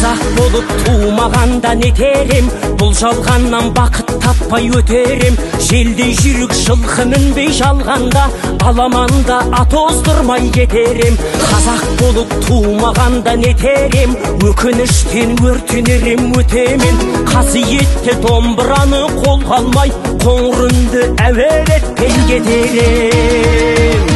Қазақ болып туымағанда нетерем, бұл жалғаннан бақыт таппай өтерем. Желдей жүрік жылқы мінбей жалғанда, аламанда ат оздырмай кетерем. Қазақ болып туымағанда нетерем, өкініштен өртенерем өтемен. Қасиетті домбыраны қолға алмай, қоңыр үнді әуелетпен кетерем.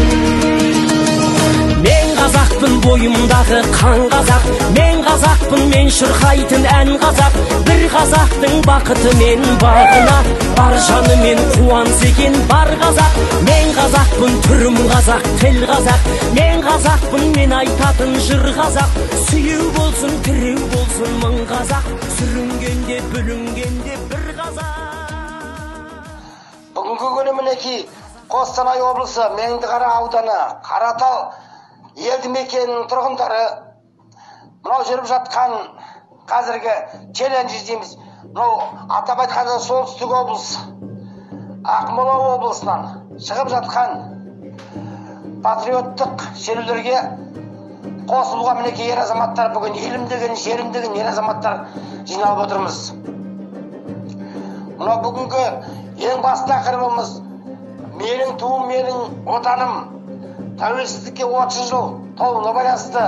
Мен қазақпын, бойымдағы қан қазақ, мен қазақпын, мен шырқайтын ән қазақ. Бір қазақтың бақыты мен бағына, бар жаны мен қуаныс екен бар қазақ. Мен қазақпын, түрім қазақ, тіл қазақ, мен қазақпын, мен айтатын жыр қазақ. Сүйеу болсын, тіреу болсын мың қазақ, сүрінгенде бүлінгенде бір қазақ. Бүгінгі күні мінекей Қостанай облысы Меңдіқара ауданы Қаратал елді мекенінің тұрғындары мынау жүріп жатқан қазіргі челлендж дейміз. Мынау атап айтқанда солтүстік облыс, Ақмола облысынан шығып жатқан патриоттық шерулерге қосылуға мінекей ер азаматтар, бүгін елім деген, жерім деген ер азаматтар жиналып отырмыз. Мынау бүгінгі ең басты тақырыбымыз менің туым, менің отаным. Тәуелсіздікке 30 жыл толуына байланысты